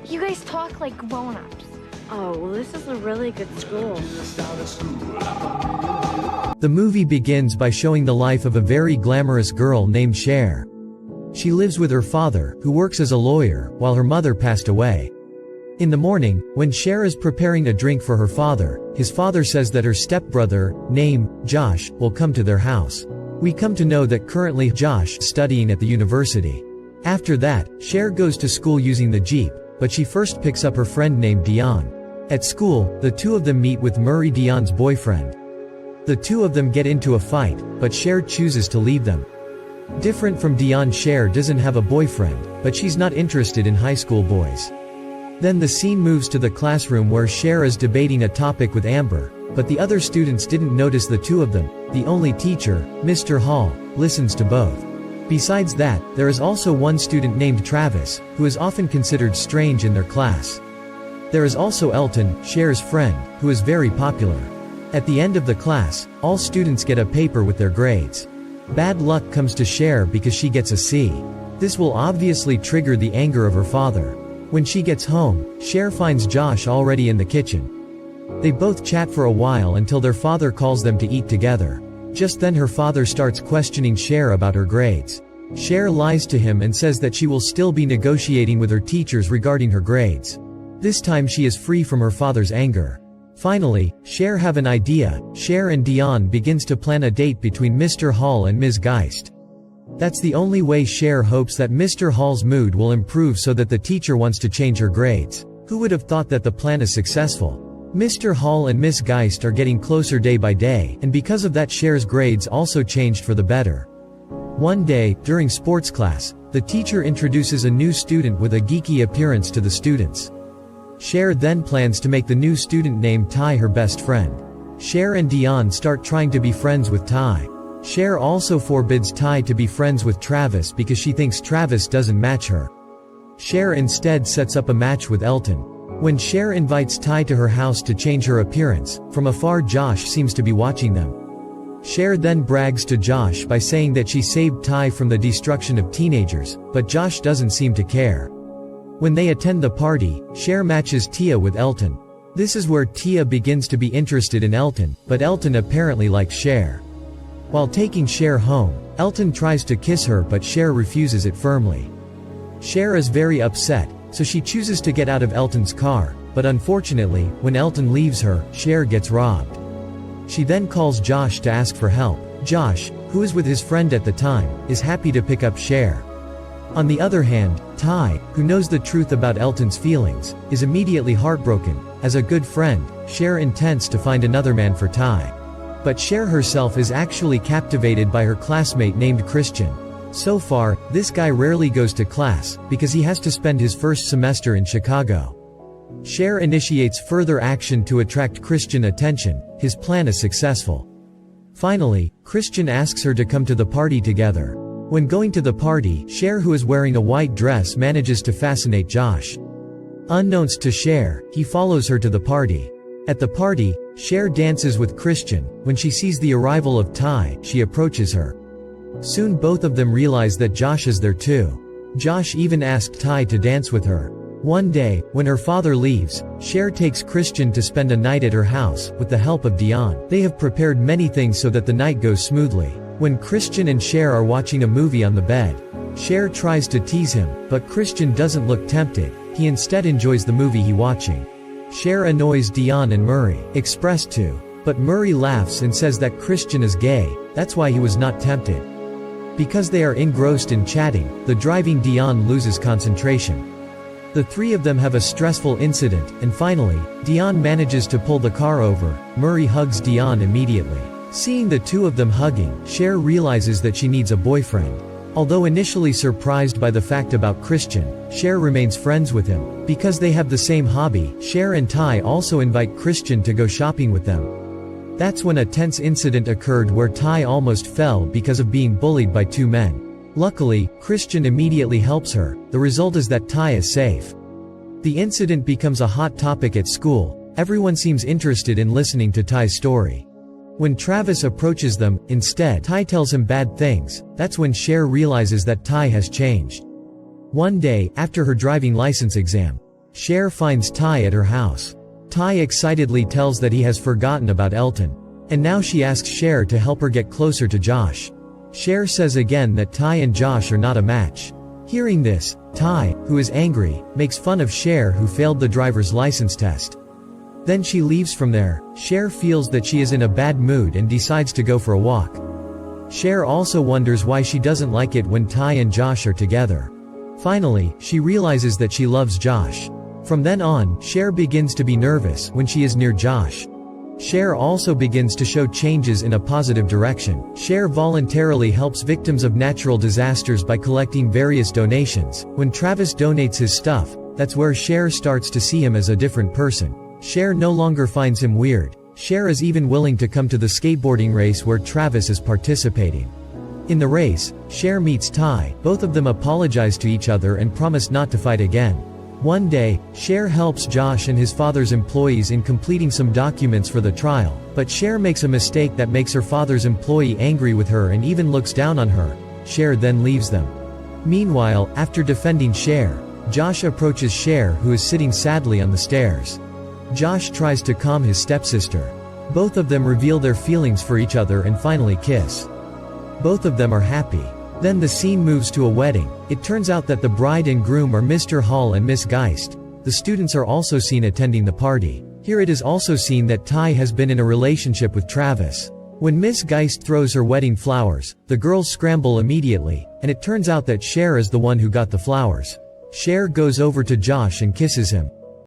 You guys talk like grown-ups. Oh, well, this is a really good school. The movie begins by showing the life of a very glamorous girl named Cher. She lives with her father, who works as a lawyer, while her mother passed away. In the morning, when Cher is preparing a drink for her father, his father says that her stepbrother, named Josh, will come to their house. We come to know that currently Josh is studying at the university. After that, Cher goes to school using the Jeep, but she first picks up her friend named Dion. At school, the two of them meet with Murray, Dion's boyfriend. The two of them get into a fight, but Cher chooses to leave them. Different from Dion, Cher doesn't have a boyfriend, but she's not interested in high school boys. Then the scene moves to the classroom where Cher is debating a topic with Amber, but the other students didn't notice the two of them. The only teacher, Mr. Hall, listens to both. Besides that, there is also one student named Travis, who is often considered strange in their class. There is also Elton, Cher's friend, who is very popular. At the end of the class, all students get a paper with their grades. Bad luck comes to Cher because she gets a C. This will obviously trigger the anger of her father. When she gets home, Cher finds Josh already in the kitchen. They both chat for a while until their father calls them to eat together. Just then her father starts questioning Cher about her grades. Cher lies to him and says that she will still be negotiating with her teachers regarding her grades. This time she is free from her father's anger. Finally, Cher have an idea. Cher and Dion begins to plan a date between Mr. Hall and Ms. Geist. That's the only way Cher hopes that Mr. Hall's mood will improve so that the teacher wants to change her grades. Who would have thought that the plan is successful? Mr. Hall and Miss Geist are getting closer day by day, and because of that Cher's grades also changed for the better. One day, during sports class, the teacher introduces a new student with a geeky appearance to the students. Cher then plans to make the new student named Ty her best friend. Cher and Dion start trying to be friends with Ty. Cher also forbids Ty to be friends with Travis because she thinks Travis doesn't match her. Cher instead sets up a match with Elton. When Cher invites Ty to her house to change her appearance, from afar Josh seems to be watching them. Cher then brags to Josh by saying that she saved Ty from the destruction of teenagers, but Josh doesn't seem to care. When they attend the party, Cher matches Tia with Elton. This is where Tia begins to be interested in Elton, but Elton apparently likes Cher. While taking Cher home, Elton tries to kiss her but Cher refuses it firmly. Cher is very upset, so she chooses to get out of Elton's car, but unfortunately, when Elton leaves her, Cher gets robbed. She then calls Josh to ask for help. Josh, who is with his friend at the time, is happy to pick up Cher. On the other hand, Ty, who knows the truth about Elton's feelings, is immediately heartbroken. As a good friend, Cher intends to find another man for Ty. But Cher herself is actually captivated by her classmate named Christian. So far, this guy rarely goes to class, because he has to spend his first semester in Chicago. Cher initiates further action to attract Christian attention. His plan is successful. Finally, Christian asks her to come to the party together. When going to the party, Cher, who is wearing a white dress, manages to fascinate Josh. Unknowns to Cher, he follows her to the party. At the party, Cher dances with Christian. When she sees the arrival of Ty, she approaches her. Soon both of them realize that Josh is there too. Josh even asked Ty to dance with her. One day, when her father leaves, Cher takes Christian to spend a night at her house, with the help of Dion. They have prepared many things so that the night goes smoothly. When Christian and Cher are watching a movie on the bed, Cher tries to tease him, but Christian doesn't look tempted. He instead enjoys the movie he's watching. Cher annoys Dion and Murray, expressed to, but Murray laughs and says that Christian is gay, that's why he was not tempted. Because they are engrossed in chatting, the driving Dion loses concentration. The three of them have a stressful incident, and finally, Dion manages to pull the car over. Murray hugs Dion immediately. Seeing the two of them hugging, Cher realizes that she needs a boyfriend. Although initially surprised by the fact about Christian, Cher remains friends with him. Because they have the same hobby, Cher and Ty also invite Christian to go shopping with them. That's when a tense incident occurred where Ty almost fell because of being bullied by two men. Luckily, Christian immediately helps her. The result is that Ty is safe. The incident becomes a hot topic at school. Everyone seems interested in listening to Ty's story. When Travis approaches them, instead, Ty tells him bad things. That's when Cher realizes that Ty has changed. One day, after her driving license exam, Cher finds Ty at her house. Ty excitedly tells that he has forgotten about Elton. And now she asks Cher to help her get closer to Josh. Cher says again that Ty and Josh are not a match. Hearing this, Ty, who is angry, makes fun of Cher who failed the driver's license test. Then she leaves from there. Cher feels that she is in a bad mood and decides to go for a walk. Cher also wonders why she doesn't like it when Ty and Josh are together. Finally, she realizes that she loves Josh. From then on, Cher begins to be nervous when she is near Josh. Cher also begins to show changes in a positive direction. Cher voluntarily helps victims of natural disasters by collecting various donations. When Travis donates his stuff, that's where Cher starts to see him as a different person. Cher no longer finds him weird. Cher is even willing to come to the skateboarding race where Travis is participating. In the race, Cher meets Ty. Both of them apologize to each other and promise not to fight again. One day, Cher helps Josh and his father's employees in completing some documents for the trial, but Cher makes a mistake that makes her father's employee angry with her and even looks down on her. Cher then leaves them. Meanwhile, after defending Cher, Josh approaches Cher who is sitting sadly on the stairs. Josh tries to calm his stepsister. Both of them reveal their feelings for each other and finally kiss. Both of them are happy. Then the scene moves to a wedding. It turns out that the bride and groom are Mr. Hall and Miss Geist. The students are also seen attending the party. Here it is also seen that Ty has been in a relationship with Travis. When Miss Geist throws her wedding flowers, the girls scramble immediately, and it turns out that Cher is the one who got the flowers. Cher goes over to Josh and kisses him.